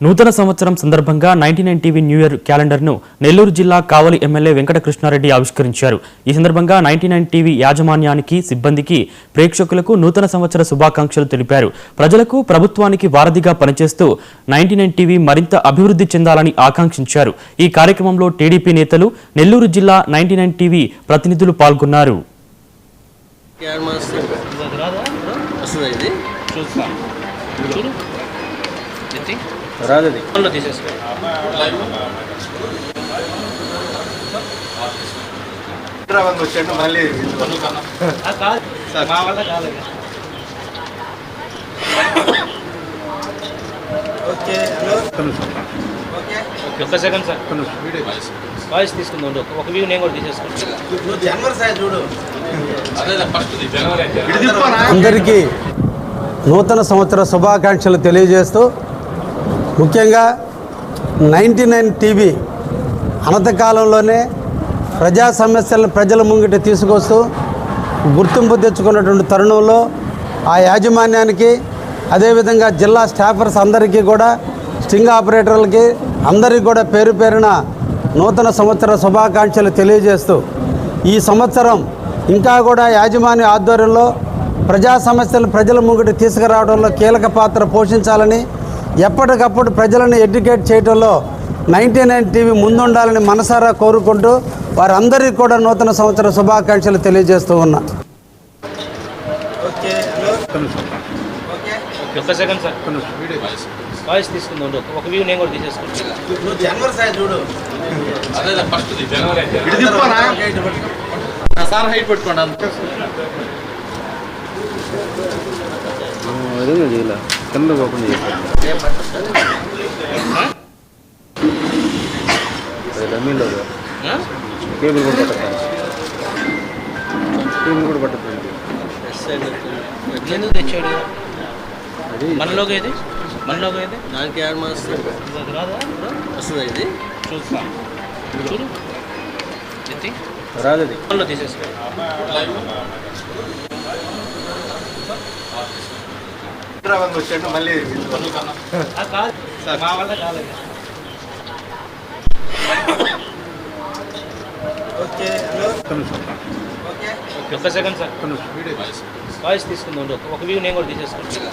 నూతన సంవత్సరం సందర్భంగా 99 టీవీ న్యూ ఇయర్ క్యాలెండర్ను నెల్లూరు జిల్లా కావలి ఎమ్మెల్యే వెంకటకృష్ణారెడ్డి ఆవిష్కరించారు. ఈ సందర్భంగా 99 టీవీ యాజమాన్యానికి, సిబ్బందికి, ప్రేక్షకులకు నూతన సంవత్సర శుభాకాంక్షలు తెలిపారు. ప్రజలకు, ప్రభుత్వానికి వారధిగా పనిచేస్తూ 99 టీవీ మరింత అభివృద్ధి చెందాలని ఆకాంక్షించారు. ఈ కార్యక్రమంలో టీడీపీ నేతలు, నెల్లూరు జిల్లా 99 టీవీ ప్రతినిధులు పాల్గొన్నారు. ఒక్క సెకండ్ సార్, వాయిస్ తీసుకుందాం. ఒక వ్యూ నేను కూడా తీసేసుకుంటాను. అందరికీ నూతన సంవత్సర శుభాకాంక్షలు తెలియజేస్తూ, ముఖ్యంగా 99 టీవీ అనతకాలంలోనే ప్రజా సమస్యలను ప్రజల ముంగిట తీసుకొస్తూ గుర్తింపు తెచ్చుకున్నటువంటి తరుణంలో ఆ యాజమాన్యానికి, అదేవిధంగా జిల్లా స్టాఫర్స్ అందరికీ కూడా, స్టింగ్ ఆపరేటర్లకి అందరికీ కూడా పేరు పేరున నూతన సంవత్సర శుభాకాంక్షలు తెలియజేస్తూ, ఈ సంవత్సరం ఇంకా కూడా యాజమాన్య ఆధ్వర్యంలో ప్రజా సమస్యలు ప్రజల ముంగిట తీసుకురావడంలో కీలక పాత్ర పోషించాలని, ఎప్పటికప్పుడు ప్రజలను ఎడ్యుకేట్ చేయడంలో 99 టీవీ ముందుండాలని మనసారా కోరుకుంటూ వారందరికీ కూడా నూతన సంవత్సర శుభాకాంక్షలు తెలియజేస్తూ ఉన్నా. ఒక్క సెకండ్ సార్, వాయిస్ తీసుకుందాం. ఒక వ్యూ నేను కూడా తీసేసుకుంటాను. సార్ హైట్ పెట్టుకోండి. ఇలా కింద ఓపెన్ డమ్మీలో కేబుల్ కూడా పట్టదు, కేబుల్ కూడా పట్టదు. ఎందుకు తెచ్చాడు? అది మనలోకి ఏది, మనలోకి ఏది దానికి యాడ్ మాస్టర్ రాదా? వస్తుంది. ఇది చూస్తాం, చూడు రాదు. అది మనలో తీసేసుకో. వచ్చాడు మళ్ళీ మా వల్ల కాలేదు. ఒక్క సెకండ్ సార్, వాయిస్ తీసుకుందాం. ఒక వ్యూ నేను కూడా తీసేసుకుంటాను.